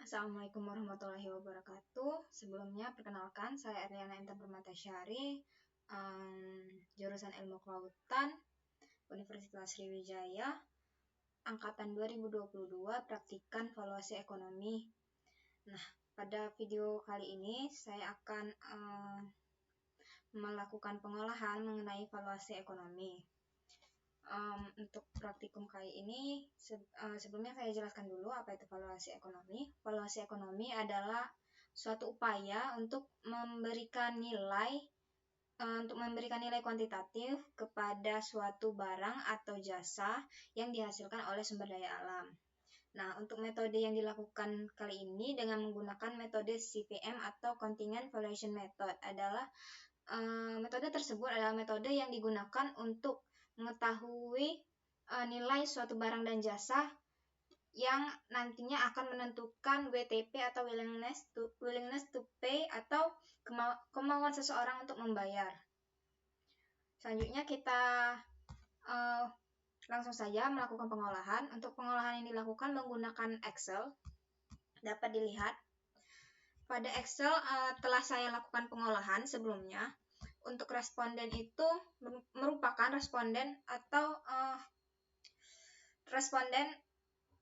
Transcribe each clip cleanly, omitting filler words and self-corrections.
Assalamualaikum warahmatullahi wabarakatuh. Sebelumnya, perkenalkan, saya Ariana Intan Permatasyari, jurusan Ilmu Kelautan, Universitas Sriwijaya, Angkatan 2022, Praktikan Valuasi Ekonomi. Nah, pada video kali ini, saya akan melakukan pengolahan mengenai valuasi ekonomi. Untuk praktikum kali ini, sebelumnya saya jelaskan dulu apa itu valuasi ekonomi. Valuasi ekonomi adalah suatu upaya untuk memberikan nilai kuantitatif kepada suatu barang atau jasa yang dihasilkan oleh sumber daya alam. Nah, untuk metode yang dilakukan kali ini dengan menggunakan metode CVM atau Contingent Valuation Method adalah metode tersebut adalah metode yang digunakan untuk mengetahui nilai suatu barang dan jasa yang nantinya akan menentukan WTP atau willingness to pay atau kemauan seseorang untuk membayar. Selanjutnya kita langsung saja melakukan pengolahan. Untuk pengolahan yang dilakukan menggunakan Excel. Dapat dilihat pada Excel telah saya lakukan pengolahan sebelumnya. Untuk responden itu merupakan responden atau responden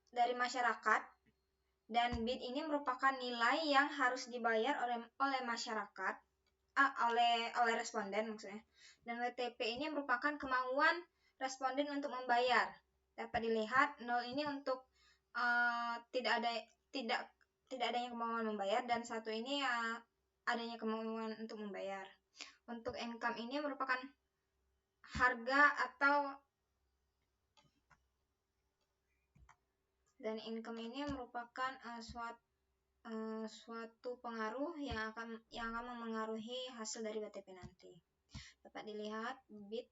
dari masyarakat, dan bid ini merupakan nilai yang harus dibayar oleh masyarakat, oleh responden maksudnya. Dan WTP ini merupakan kemauan responden untuk membayar. Dapat dilihat 0 ini untuk tidak adanya kemauan membayar, dan 1 ini adanya kemauan untuk membayar. Untuk income ini merupakan harga dan income ini merupakan suatu pengaruh yang akan memengaruhi hasil dari WTP nanti. Dapat dilihat bid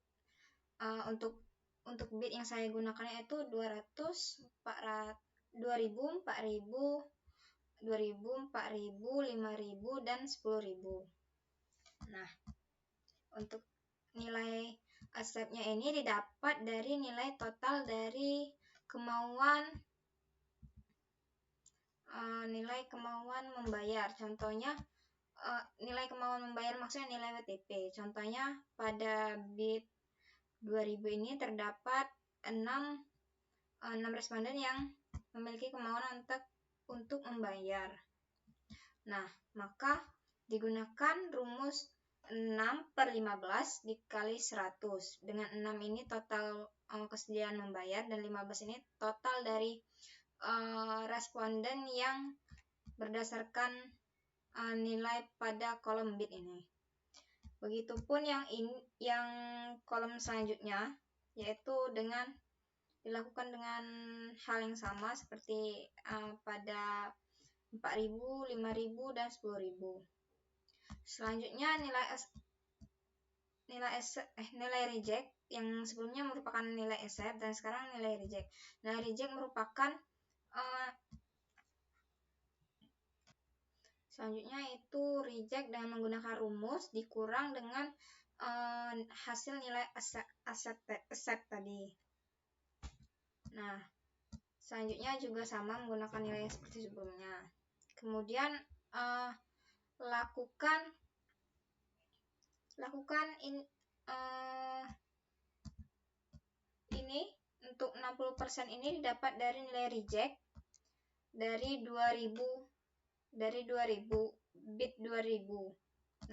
untuk bid yang saya gunakan yaitu 200, 400, 2000, 4000, 2000, 4000, 5000, dan 10.000. Nah, untuk nilai asetnya ini didapat dari nilai total dari nilai kemauan membayar. Contohnya nilai kemauan membayar maksudnya nilai WTP. Contohnya pada bid 2000 ini terdapat 6 responden yang memiliki kemauan untuk membayar. Nah, maka digunakan rumus 6/15 dikali 100. Dengan 6 ini total kesediaan membayar, dan 15 ini total dari responden yang berdasarkan nilai pada kolom bid ini. Begitupun yang kolom selanjutnya, yaitu dilakukan dengan hal yang sama seperti pada 4000, 5000, dan 10.000. Selanjutnya nilai reject yang sebelumnya merupakan nilai accept dan sekarang nilai reject. Nilai reject merupakan selanjutnya itu reject dengan menggunakan rumus dikurang dengan hasil nilai accept tadi. Nah, selanjutnya juga sama menggunakan nilai seperti sebelumnya. Kemudian lakukan ini untuk 60% ini didapat dari nilai reject dari 2000 bid 2000.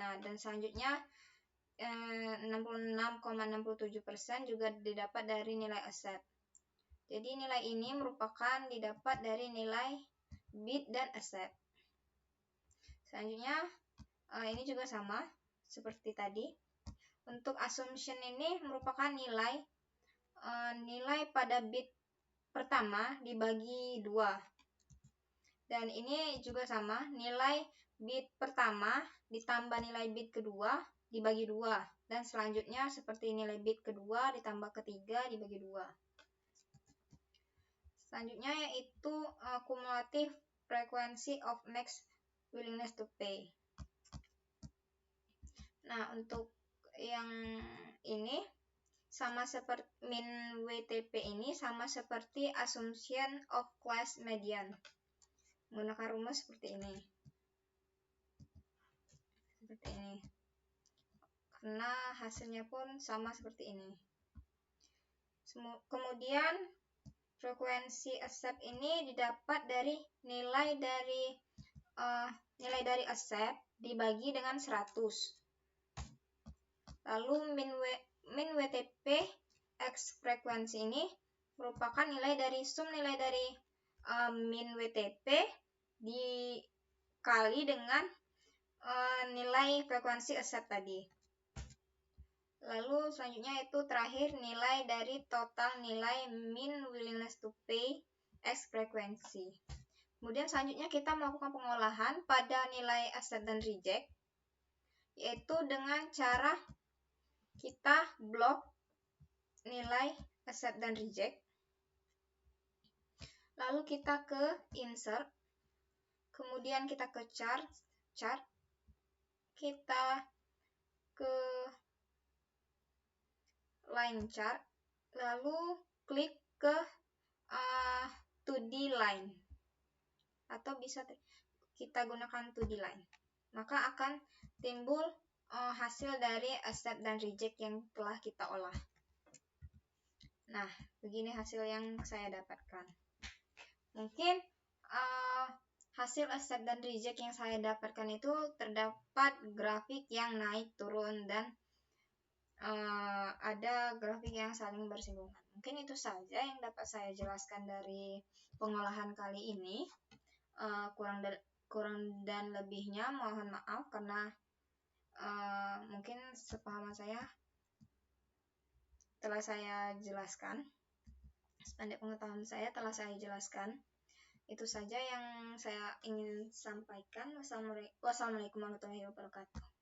Nah, dan selanjutnya 66,67% juga didapat dari nilai accept. Jadi nilai ini merupakan didapat dari nilai bid dan accept. Selanjutnya ini juga sama seperti tadi. Untuk assumption ini merupakan nilai pada bid pertama dibagi 2. Dan ini juga sama, nilai bid pertama ditambah nilai bid kedua dibagi 2. Dan selanjutnya seperti nilai bid kedua ditambah ketiga dibagi 2. Selanjutnya yaitu cumulative frequency of max willingness to pay. Nah, untuk yang ini sama seperti min WTP ini sama seperti assumption of class median. menggunakan rumus seperti ini. Karena hasilnya pun sama seperti ini. Kemudian frekuensi accept ini didapat dari nilai dari accept dibagi dengan 100. Lalu min WTP X frekuensi ini merupakan nilai dari sum nilai dari min WTP dikali dengan nilai frekuensi accept tadi. Lalu selanjutnya itu terakhir nilai dari total nilai min willingness to pay X frekuensi. Kemudian selanjutnya kita melakukan pengolahan pada nilai accept dan reject, yaitu dengan cara kita blok nilai accept dan reject. Lalu kita ke insert, kemudian kita ke chart, kita ke line chart, lalu klik ke 2D line, atau bisa kita gunakan 2D line, maka akan timbul hasil dari accept dan reject yang telah kita olah. Nah, begini hasil yang saya dapatkan. Mungkin hasil accept dan reject yang saya dapatkan itu terdapat grafik yang naik turun dan ada grafik yang saling bersinggungan. Mungkin itu saja yang dapat saya jelaskan dari pengolahan kali ini. Kurang dan lebihnya mohon maaf karena mungkin sepahaman saya telah saya jelaskan. Sependek pengetahuan saya telah saya jelaskan. Itu saja yang saya ingin sampaikan. Wassalamualaikum warahmatullahi wabarakatuh.